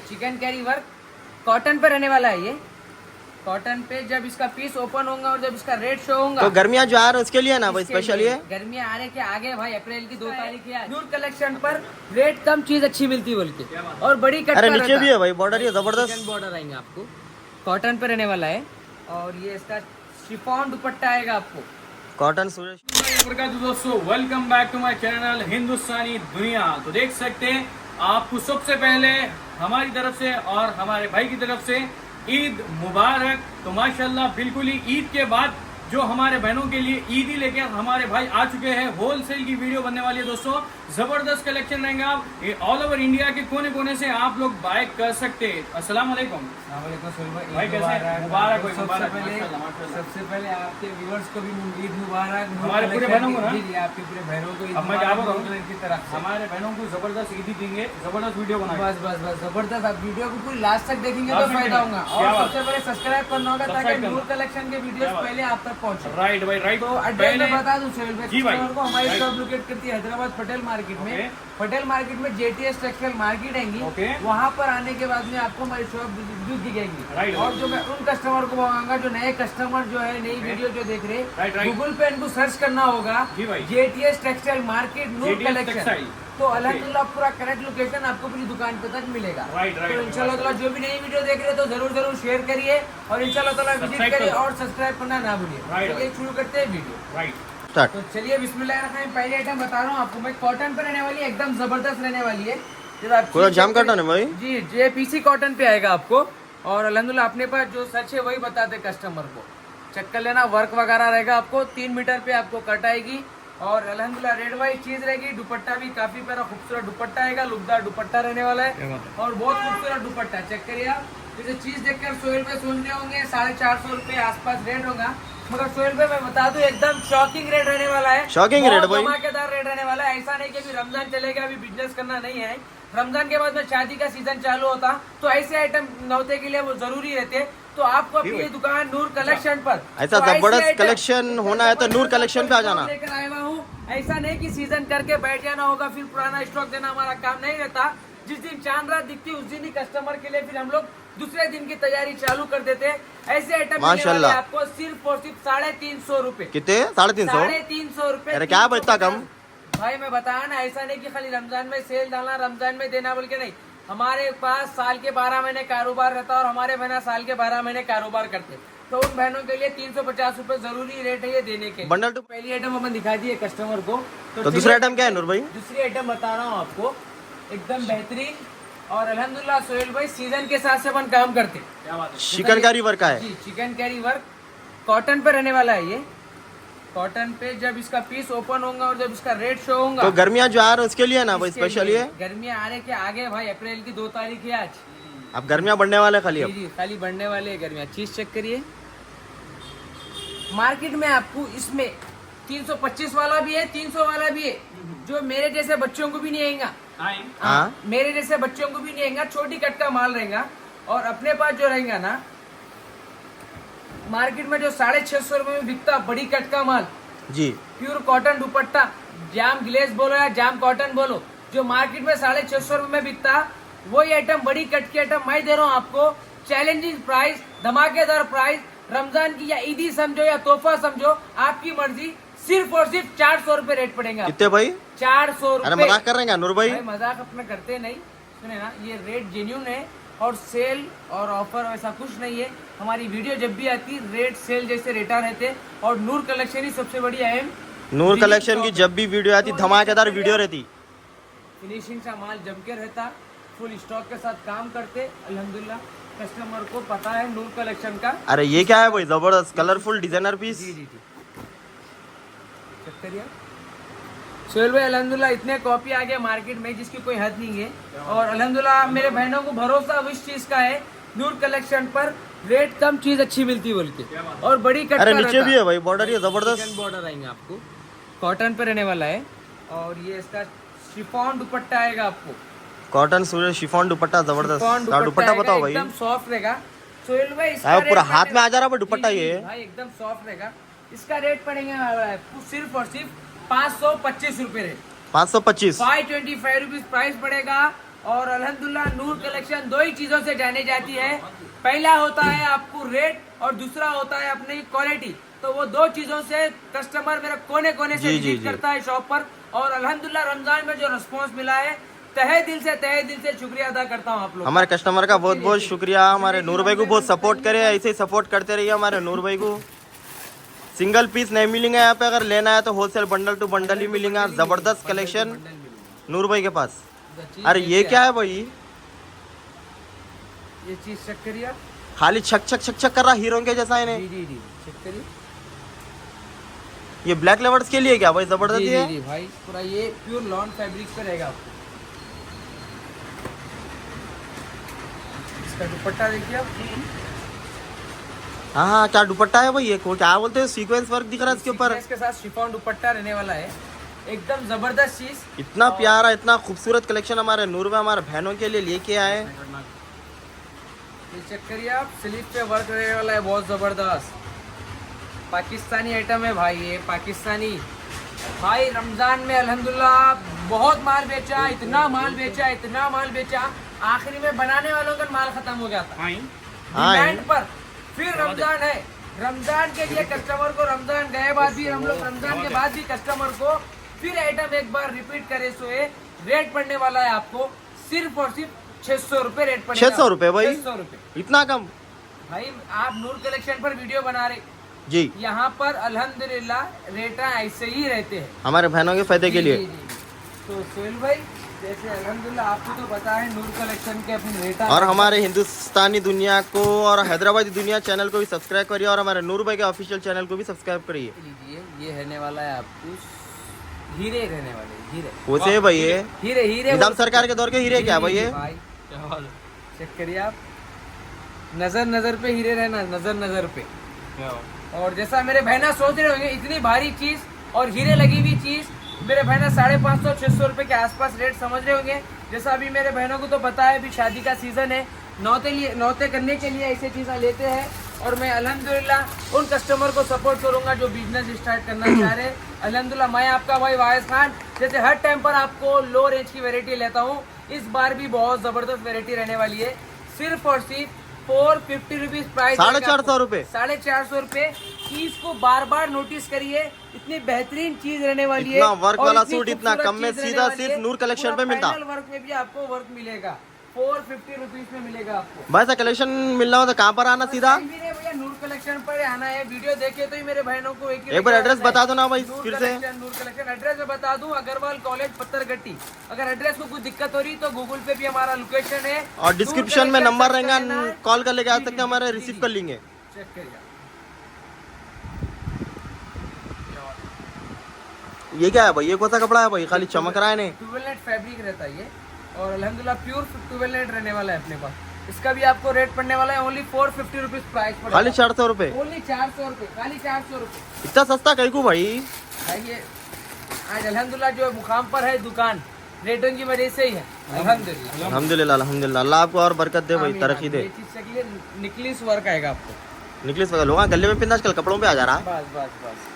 Chicken carry work cotton पे रहने वाला है ये। कॉटन पे जब इसका पीस ओपन होगा और जब इसका रेट शो होगा तो गर्मियाँ जो आ रही है उसके लिए ना भाई इसके स्पेशल लिए ये गर्मियाँ आने के आगे भाई अप्रैल की 2 तारीख है। नूर कलेक्शन पर रेट कम चीज अच्छी मिलती है बोल के और बड़ी कट अरे नीचे भी है भाई बॉर्डर ये जबरदस्त बॉर्डर आएंगे आपको। कॉटन पे रहने वाला है और ये इसका शिफॉन दुपट्टा आएगा आपको। कॉटन सूरज। दोस्तों welcome back to my channel Hindustani Duniya. तो देख सकते हैं आपको सबसे पहले हमारी तरफ से और हमारे भाई की तरफ से ईद मुबारक। तो माशाल्लाह बिल्कुल ही ईद के बाद जो हमारे बहनों के लिए ईदी लेके हमारे भाई आ चुके हैं। होलसेल की वीडियो बनने वाली है दोस्तों, जबरदस्त कलेक्शन रहेंगा। ये ऑल ओवर इंडिया के कोने कोने से आप लोग बाय कर सकते हैं। अस्सलाम वालेकुम भाई, कैसे हैं? मुबारक हो। सबसे पहले आपके व्यूअर्स को भी ईद मुबारक। हमारे पूरे बहनों को ना? जी, आपके पूरे बहनों को ईद अब मैं क्या बोल रहा मुबारक हूँ की तरफ से। हमारे बहनों को जबरदस्त ईदी देंगे, जबरदस्त वीडियो बनाएंगे। बस बस बस जबरदस्त। आप वीडियो को पूरी लास्ट तक देखेंगे तो लास्ट तक फायदा होगा। क्या और बात सबसे पहले सब्सक्राइब करना होगा ताकि सब्सक्राइब नूर करना। कलेक्शन के वीडियोस क्या बात। पहले आप तक पहुंचे। राइट भाई राइट। तो एड्रेस में बता दूं सोहेल भाई, जी भाई। कस्टमर को हमारी राइट। शॉप लोकेट करती है हैदराबाद पटेल मार्केट ओके। में। पटेल मार्केट में जेटीएस टेक्सटाइल मार्केट आएंगी। ओके। वहाँ पर आने के बाद में आपको हमारी शॉप दिखेगी। राइट। और जो मैं उन कस्टमर को बताऊंगा जो नए कस्टमर जो है नई वीडियो जो देख रहे राइट, राइट। गूगल पे इनको सर्च करना होगा जी भाई। जेटीएस टेक्सटाइल मार्केट नूर JTS कलेक्शन। टेक्सटाइल। तो अल्हम्दुलिल्लाह पूरा करेक्ट लोकेशन आपको पूरी दुकान पे तक मिलेगा। Right, right. तो इंशाल्लाह ताला जो भी नई वीडियो देख रहे हैं तो जरूर शेयर करिए और इंशाल्लाह ताला विजिट सब्सक्राइब करिए करो। और सब्सक्राइब करना ना भूलिए। राइट, चलिए शुरू करते हैं वीडियो। राइट। स्टार्ट। तो चलिए बिस्मिल्लाहिर्रहमानिर्रहीम। पहले आइटम बता रहा हूँ आपको मैं, कॉटन पे रहने वाली है, एकदम जबरदस्त रहने वाली है। जब आप पूरा जाम कॉटन है भाई। जी, जेपीसी कॉटन पे आएगा आपको। और अल्हम्दुलिल्लाह अपने पास जो सच है वही बताते कस्टमर को। चेक कर लेना, वर्क वगैरह रहेगा आपको। 3 मीटर पे आपको कट आएगी और अल्हम्दुलिल्लाह रेड वाइट चीज रहेगी। दुपट्टा भी काफी प्यारा खूबसूरत दुपट्टा आएगा, लुकदार दुपट्टा रहने वाला है और बहुत खूबसूरत दुपट्टा। चेक करिए आप, जैसे चीज देखकर सोहेल पे सोच रहे होंगे 450 रुपए आसपास रेट होगा, मगर सोहेल पे मैं बता दूं एकदम शॉकिंग रेट रहने वाला है। शॉकिंग रेट भाई, धमाकेदार रेट रहने वाला है। ऐसा नहीं कि अभी रमजान चलेगा, अभी बिजनेस करना नहीं है। रमजान के बाद में शादी का सीजन चालू होता तो ऐसे आइटम नौते के लिए वो जरूरी रहते। तो आपको अपनी ये दुकान नूर कलेक्शन पर ऐसा तो जबरदस्त item कलेक्शन होना है तो नूर कलेक्शन पे आ जाना। लेकर आया हुआ हूँ। ऐसा नहीं कि सीजन करके बैठ जाना होगा फिर पुराना स्टॉक देना हमारा काम नहीं रहता। जिस दिन चांद रात दिखती उस दिन ही कस्टमर के लिए फिर हम लोग दूसरे दिन की तैयारी चालू कर देते हैं। ऐसे आइटम माशाल्लाह। आपको सिर्फ और सिर्फ 350 रुपए। कितने? 350? 350 रुपए। अरे क्या भाई इतना कम? भाई मैं बताया ना, ऐसा नहीं कि खाली रमजान में सेल डालना, रमजान में देना बोल के नहीं। हमारे पास साल के 12 महीने कारोबार रहता है और हमारे बहना साल के 12 महीने कारोबार करते। तो उन बहनों के लिए 350 रुपए जरूरी रेट है ये देने के। बंडल टू पहली आइटम अपन दिखा दिए कस्टमर को। तो दूसरा आइटम क्या है नूर भाई? दूसरी आइटम बता रहा हूँ आपको, एकदम बेहतरीन और अल्हम्दुलिल्लाह सोहेल भाई सीजन के साथ से अपन काम करते। क्या बात है। चिकनकारी वर्क का है। जी, चिकन कैरी वर्क कॉटन पे रहने वाला है ये। कॉटन पे जब इसका पीस ओपन होगा और जब इसका रेट शो होगा तो गर्मियाँ जो आ रही है उसके लिए ना भाई इसके स्पेशल लिए ये। गर्मियाँ आने के आगे भाई अप्रैल की 2 तारीख है आज। अब गर्मियाँ बढ़ने वाले खाली जी अब। जी, खाली बढ़ने वाले हैं गर्मियाँ। चीज चेक करिए, मार्केट में आपको इसमें 325 वाला भी है, 300 वाला भी है, जो मेरे जैसे बच्चों को भी नहीं आएगा। हाँ। मेरे जैसे बच्चों को भी नहीं आएगा, छोटी कट का माल रहेगा। और अपने पास जो रहेगा ना मार्केट में जो 650 रुपए में बिकता बड़ी कट का माल, जी प्योर कॉटन दुपट्टा, जाम ग्लेस बोलो या जाम कॉटन बोलो, जो मार्केट में 650 रुपए में बिकता वही आइटम बड़ी कट की आइटम मैं दे रहा हूँ आपको चैलेंजिंग प्राइस, धमाकेदार प्राइस। रमजान की या ईदी समझो या तोहफा समझो, आपकी मर्जी। सिर्फ और सिर्फ 400 रुपए रेट पड़ेगा। कितने भाई? 400 अरे रुपए। मजाक कर रहे हैं क्या नूर भाई? मजाक अपने करते नहीं, सुने ना, ये रेट जेन्यून है और सेल और ऑफर ऐसा कुछ नहीं है। हमारी वीडियो जब भी आती रेट सेल जैसे रेटा रहते और नूर कलेक्शन ही सबसे बढ़िया है। नूर कलेक्शन की जब भी वीडियो आती धमाकेदार वीडियो रहती। फिनिशिंग का माल जम के रहता, फुल स्टॉक के साथ काम करते। अल्हम्दुलिल्लाह कस्टमर को पता है नूर कलेक्शन का। अरे ये क्या है भाई? जबरदस्त कलरफुल डिजाइनर पीस। जी जी जी, चेक करिए सोहेल भाई। अल्हम्दुलिल्लाह इतने कॉपी आ गए मार्केट में जिसकी कोई हद नहीं है। और अल्हम्दुलिल्लाह मेरे बहनों को भरोसा उस चीज का है नूर कलेक्शन पर रेट कम चीज अच्छी मिलती बोल के और बड़ी कट। अरे नीचे भी है भाई बॉर्डर, ये जबरदस्त बॉर्डर आएंगे आपको। कॉटन पे रहने वाला है और ये इसका शिफॉन दुपट्टा आएगा आपको। कॉटन सूरज शिफॉन दुपट्टा जबरदस्त। शिफॉन हाँ, दुपट्टा आएगा, बताओ भाई। एकदम सॉफ्ट रहेगा सोहेल भाई। इसका हाँ, पूरा रेट हाथ में आ जा रहा है दुपट्टा जी, जी, ये। भाई एकदम सॉफ्ट रहेगा। इसका रेट पड़ेगा सिर्फ और सिर्फ 525 रुपए रेट। 525। 525 रुपीज प्राइस पड़ेगा और अल्हम्दुलिल्लाह नूर कलेक्शन दो ही चीजों से जाने जाती है, पहला होता है आपको रेट और दूसरा होता है अपनी क्वालिटी। तो वो दो चीजों से कस्टमर मेरे कोने कोने से जी, विजिट जी। करता है शॉप पर। और अल्हम्दुलिल्लाह रमजान में जो रिस्पॉन्स मिला है तहे दिल से शुक्रिया अदा करता हूँ आप लोग। हमारे कस्टमर का बहुत बहुत शुक्रिया। हमारे नूर भाई को बहुत सपोर्ट करे, ऐसे ही सपोर्ट करते रहिए हमारे नूर भाई को। सिंगल पीस नहीं मिलेंगे यहाँ पे, अगर लेना है तो होलसेल बंडल टू बंडल ही मिलेंगे। जबरदस्त कलेक्शन नूर भाई के पास। अरे ये क्या है भाई, ये चीज चेक करिए, खाली छक छक छक छक कर रहा हीरो के जैसा इन्हें। जी चेक करिए। ये ब्लैक लेवर्स के लिए क्या भाई, जबरदस्त जी, है। जी भाई पूरा ये प्योर लॉन फैब्रिक पे रहेगा आपको। इसका दुपट्टा देखिए आप, हाँ हाँ, क्या दुपट्टा है भाई, ये क्या बोलते हैं, सीक्वेंस वर्क दिख रहा है इसके ऊपर। इसके साथ शिफॉन दुपट्टा रहने वाला है, एकदम जबरदस्त चीज। इतना प्यारा, इतना खूबसूरत कलेक्शन हमारे नूर में हमारे बहनों के लिए लेके आए। ये चेक करिए आप, स्लीव पे वर्क रहने वाला है, बहुत जबरदस्त पाकिस्तानी आइटम है भाई। ये पाकिस्तानी भाई रमजान में अल्हम्दुलिल्लाह बहुत माल बेचा, इतना माल बेचा, आखिरी में बनाने वालों का माल खत्म हो गया था डिमांड पर। फिर रमजान है, रमजान के लिए कस्टमर को, रमजान गए बाद भी हम लोग रमजान के बाद भी कस्टमर को फिर आइटम एक बार रिपीट करे सोए। रेट पड़ने वाला है आपको सिर्फ और सिर्फ 600 रुपए रेट पड़ेगा। 600 रुपए भाई, 600 रुपए इतना कम भाई। आप नूर कलेक्शन पर वीडियो बना रहे जी, यहाँ पर अल्हम्दुलिल्लाह रेट ऐसे ही रहते हैं हमारे बहनों के फायदे के लिए। जी। तो सोहेल भाई जैसे अल्हम्दुलिल्लाह आपको तो पता है नूर कलेक्शन के अपने रेट। और हमारे हिंदुस्तानी दुनिया को और हैदराबादी दुनिया चैनल को भी सब्सक्राइब करिए, और हमारे नूर भाई के ऑफिशियल चैनल को भी सब्सक्राइब करिए। लीजिए, ये रहने वाला है आपको हीरे रहने वाले, हीरे वो से भाई ये हीरे निजाम सरकार के दौर के हीरे क्या भाई ये। चेक करिए आप, नजर पे हीरे रहना, नजर पे। और जैसा मेरे बहना सोच रहे होंगे, इतनी भारी चीज और हीरे लगी हुई चीज मेरे बहना 550-600 रुपए के आसपास रेट समझ रहे होंगे। जैसा अभी मेरे बहनों को तो पता है अभी शादी का सीजन है, नौते करने के लिए ऐसी चीजें लेते हैं। और मैं अल्हम्दुलिल्लाह उन कस्टमर को सपोर्ट करूंगा जो बिजनेस स्टार्ट करना चाह रहे हैं। अल्हम्दुलिल्लाह मैं आपका भाई वाइस खान जैसे हर टाइम पर आपको लो रेंज की वैरायटी लेता हूँ, इस बार भी बहुत जबरदस्त वैरायटी रहने वाली है। सिर्फ और सिर्फ 450 रुपीज प्राइस, 450 रुपए, 450 रुपए। चीज को बार बार नोटिस करिए, इतनी बेहतरीन चीज रहने वाली है। इतना वर्क और वाला इतनी सूट इतना खूबसूरत कम में चीज रहने सीधा वाली सिर्फ है। नूर कलेक्शन पूरा पे मिलता। फाइनल वर्क में भी आपको वर्क मिलेगा, 450 रुपीज में मिलेगा आपको। भाई ऐसा कलेक्शन मिलना हो तो कहाँ पर आना सीधा। कहीं भी नहीं भैया, नूर कलेक्शन पर आना है। वीडियो देखे तो ही मेरे बहनों को एक बार एड्रेस बता दो ना भाई नूर फिर से। नूर कलेक्शन एड्रेस में बता दूं, अग्रवाल कॉलेज पत्थरगट्टी। अगर एड्रेस को कुछ दिक्कत हो रही तो गूगल पे भी हमारा लोकेशन है, और डिस्क्रिप्शन में नंबर रहेगा, रहेगा, कॉल कर लेके आ सकते हैं, हमारे रिसीव कर लेंगे। चेक करिए। ये क्या है भाई, ये कौन सा कपड़ा है भाई, खाली चमक रहा है नहीं। 12 नेट फैब्रिक रहता है ये, और अल्हम्दुलिल्लाह प्योर 12 नेट रहने वाला है अपने पास। इसका भी आपको रेट पड़ने वाला है ओनली 450 रुपीज प्राइस पड़ेगा। खाली 400 रुपए, ओनली 400 रुपए, खाली 400 रुपए। इतना सस्ता कहीं को भाई। ये आज अल्हम्दुलिल्लाह जो मुकाम पर है दुकान, रेटों की वजह से ही है अल्हम्दुलिल्लाह। अल्हम्दुलिल्लाह अल्हम्दुलिल्लाह, अल्लाह आपको और बरकत दे भाई, आमीन, तरक्की आमीन। दे। ये चीज के लिए निकलिस वर्क आएगा आपको। निकलिस वगैरह लोग गले में पिंदा आजकल कपड़ों पे आ जा रहा। बस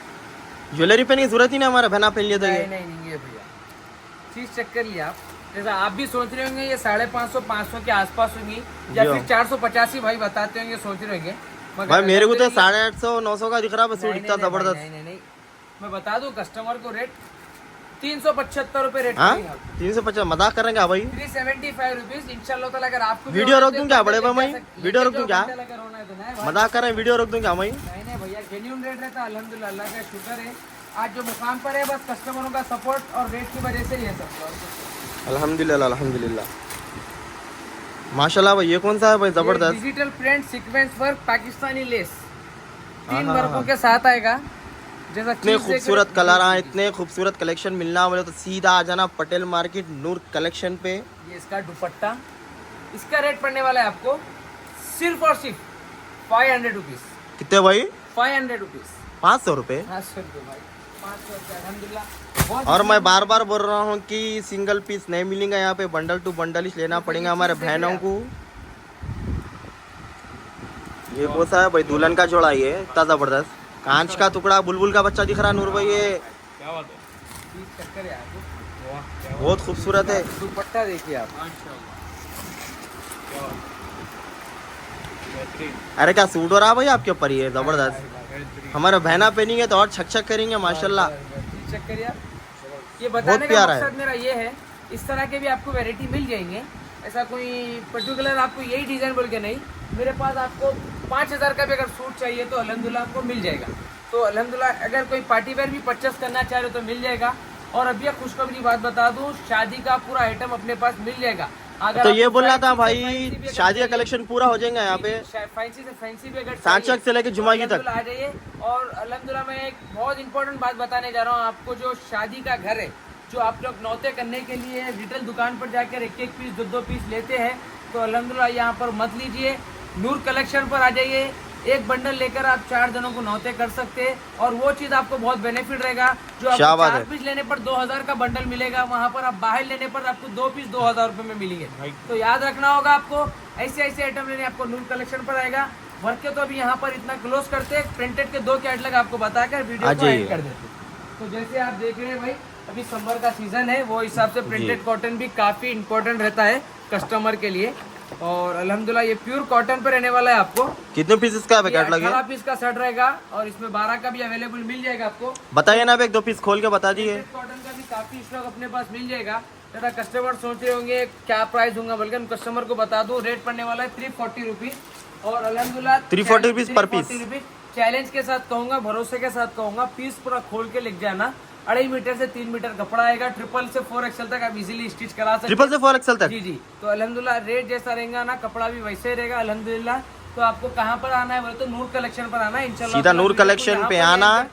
ज्वेलरी पहनने की जरूरत ही नहीं, हमारे बहना पहन लिया तो ये। नहीं ये भैया चीज चेक कर लिया आप। जैसा आप भी सोच रहे होंगे ये 550-500 के आसपास होंगी, या जी फिर 450 ही भाई बताते होंगे, सोच रहे होंगे। मगर भाई मेरे को तो अल्हम्दुलिल्लाह- 850-900 का दिख रहा है सूट, इतना जबरदस्त। नहीं, मैं बता दूं कस्टमर को रेट 375 रुपए रेट हाँ करेंगे आप। 350 मजाक कर रहे हैं क्या भाई। 375 रुपीज इंशाल्लाह ताला। अगर आपको वीडियो रोक दूं क्या बड़े भाई, वीडियो रोक दूं क्या, मजाक मजाक कर रहे हैं, वीडियो रोक दूं क्या भाई। नहीं भैया, जेन्युइन रेट रहता है अल्हम्दुलिल्लाह, अल्लाह का शुक्र है। आज जो मुकाम पर है बस कस्टमरों का सपोर्ट और रेट की वजह से ही है सब। अल्हम्दुलिल्लाह अल्हम्दुलिल्लाह, माशाल्लाह भाई। ये कौन सा है भाई, जबरदस्त। Digital print sequence work Pakistani less 3 हाँ, वर्कों हाँ। के साथ आएगा। जैसा इतने चीज देख खूबसूरत रहे- कलर हैं, इतने खूबसूरत कलेक्शन मिलना बोले तो सीधा आ जाना पटेल मार्केट नूर कलेक्शन पे। ये इसका दुपट्टा, इसका रेट पड़ने वाला है आपको सिर्फ और सिर्फ 500 रुपीज। कितने भाई, 500 रुपीज, 500 रुपए। 500 रुपये भाई, 500 रुपये अल्हम्दुलिल्लाह। बहुत और मैं बार बार बोल रहा हूँ कि सिंगल पीस नहीं मिलेगा यहाँ पे, बंडल टू बंडल ही लेना पड़ेगा हमारे बहनों को। ये कौन सा है भाई, दुल्हन का जोड़ा, ये इतना जबरदस्त कांच का टुकड़ा, बुलबुल का बच्चा दिख रहा है नूर भाई। ये क्या बात है, चीज चक्कर है आपको। वाह क्या बहुत खूबसूरत है। दुपट्टा देखिए आप, माशाल्लाह बेहतरीन। अरे क्या सूट हो रहा है भाई आपके ऊपर, ये जबरदस्त। हमारे बहना पहनेंगे तो और छक छक करेंगे माशाल्लाह। चेक करिए आप। ये बहुत बताने का प्यारा है। मकसद मेरा ये है, इस तरह के भी आपको वैरायटी मिल जाएंगे। ऐसा कोई पर्टिकुलर आपको यही डिजाइन बोल के नहीं, मेरे पास आपको 5,000 का भी अगर सूट चाहिए तो अल्हम्दुलिल्लाह आपको मिल जाएगा। तो अल्हम्दुलिल्लाह अगर कोई पार्टी वेयर भी परचेस करना चाह रहे हो तो मिल जाएगा। और अभी एक खुशखबरी बात बता दूं, शादी का पूरा आइटम अपने पास मिल जाएगा। अगर तो ये आपको बोलना था फैंसी से भाई, फैंसी भी अगर शादी का चाहिए- कलेक्शन पूरा हो जाएगा यहाँ पे, फैंसी से फैंसी भी अगर सांचक से लेके जुमागी तक। अल्हम्दुलिल्लाह आ जाइए। और अल्हम्दुलिल्लाह मैं एक बहुत इंपॉर्टेंट बात बताने जा रहा हूँ आपको, जो शादी का घर है, जो आप लोग नौते करने के लिए रिटेल दुकान पर जाकर एक एक पीस 2-2 पीस लेते हैं, तो अल्हम्दुलिल्लाह यहाँ पर मत लीजिए, नूर कलेक्शन पर आ जाइए। एक बंडल लेकर आप 4 जनों को नौते कर सकते हैं और वो चीज़ आपको बहुत बेनिफिट रहेगा। जो आपको क्या बात 4 है। पीस लेने पर 2,000 का बंडल मिलेगा, वहाँ पर आप बाहर लेने पर आपको 2 पीस 2,000 रुपये में मिलेंगे। तो याद रखना होगा आपको, ऐसे ऐसे आइटम लेने आपको नूर कलेक्शन पर आएगा। वर्क के तो अभी यहाँ पर इतना क्लोज करते हैं, प्रिंटेड के 2 कैटलॉग आपको बताकर वीडियो को एंड कर देते हैं। तो जैसे आप देख रहे हैं भाई, अभी समर का सीजन है, वो हिसाब से प्रिंटेड कॉटन भी काफी इंपॉर्टेंट रहता है कस्टमर के लिए। और अल्हम्दुलिल्लाह ये प्योर कॉटन पे रहने वाला है आपको। कितने पीसेस का पैकेट लगे? 18 पीस का सेट रहेगा और इसमें 12 का भी अवेलेबल मिल जाएगा आपको। बताइए ना, अब 1-2 पीस खोल के बता दीजिए। कॉटन का भी काफी स्टॉक अपने पास मिल जाएगा। जरा कस्टमर सोच रहे होंगे क्या प्राइस दूंगा, बल्कि हम कस्टमर को बता दूं, रेट पड़ने वाला है 340 रुपीज। और अल्हम्दुलिल्लाह 340 रुपीज पर पीस। चैलेंज के साथ कहूंगा, भरोसे के साथ कहूंगा, पीस पूरा खोल के लिख जाना। 2.5 मीटर से 3 मीटर कपड़ा आएगा, 3 से 4 एक्सएल तक आप इजीली स्टिच करा सकते हैं। 3 से 4 एक्सएल तक? जी जी। तो अल्हम्दुलिल्लाह रेट जैसा रहेगा ना, कपड़ा भी वैसे ही रहेगा अल्हम्दुलिल्लाह। तो आपको कहाँ पर आना है बोले तो नूर कलेक्शन पर आना है इंशाल्लाह। सीधा नूर कलेक्शन पे आना,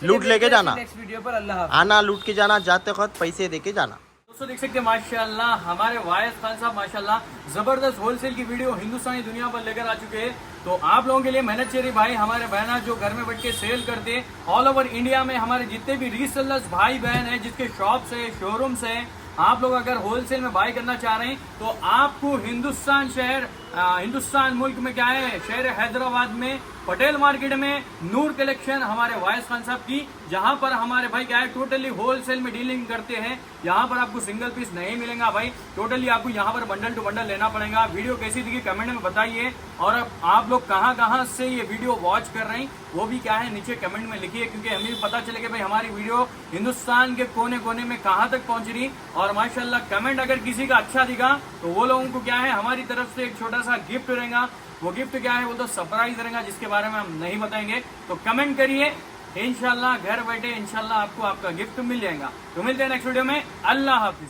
लूट लेके जाना। नेक्स्ट वीडियो पर अल्लाह हाफ़िज़। आना, लूट के जाना, जाते वक्त पैसे दे के जाना। दोस्तों देख सकते हैं माशाल्लाह हमारे वायस खान साहब माशाल्लाह जबरदस्त होलसेल की वीडियो हिंदुस्तानी दुनिया पर लेकर आ चुके हैं। तो आप लोगों के लिए मेहनत चेरी भाई, हमारे बहना जो घर में बैठ के सेल करते हैं, ऑल ओवर इंडिया में हमारे जितने भी रीसेलर्स भाई बहन है, जिसके शॉप्स है, शोरूम्स है, आप लोग अगर होलसेल में बाई करना चाह रहे हैं तो आपको हिंदुस्तान मुल्क में क्या है, शहर हैदराबाद में पटेल मार्केट में नूर कलेक्शन हमारे वायस खान साहब की, जहां पर हमारे भाई क्या है टोटली होलसेल में डीलिंग करते हैं। यहाँ पर आपको सिंगल पीस नहीं मिलेगा भाई, टोटली आपको यहाँ पर बंडल टू बंडल लेना पड़ेगा। वीडियो कैसी दिखी कमेंट में बताइए, और अब आप लोग कहाँ से ये वीडियो वॉच कर रहे हैं वो भी क्या है नीचे कमेंट में लिखिए, क्योंकि हमें भी पता चले कि भाई हमारी वीडियो हिंदुस्तान के कोने कोने में कहाँ तक पहुंच रही। और माशाल्लाह कमेंट अगर किसी का अच्छा दिखा तो वो लोगों को क्या है हमारी तरफ से एक छोटा सा गिफ्ट रहेगा। वो गिफ्ट क्या है, वो तो सरप्राइज रहेगा जिसके बारे में हम नहीं बताएंगे। तो कमेंट करिए, इंशाल्लाह घर बैठे इंशाल्लाह आपको आपका गिफ्ट मिल जाएगा। तो मिलते हैं नेक्स्ट वीडियो में। अल्लाह हाफिज।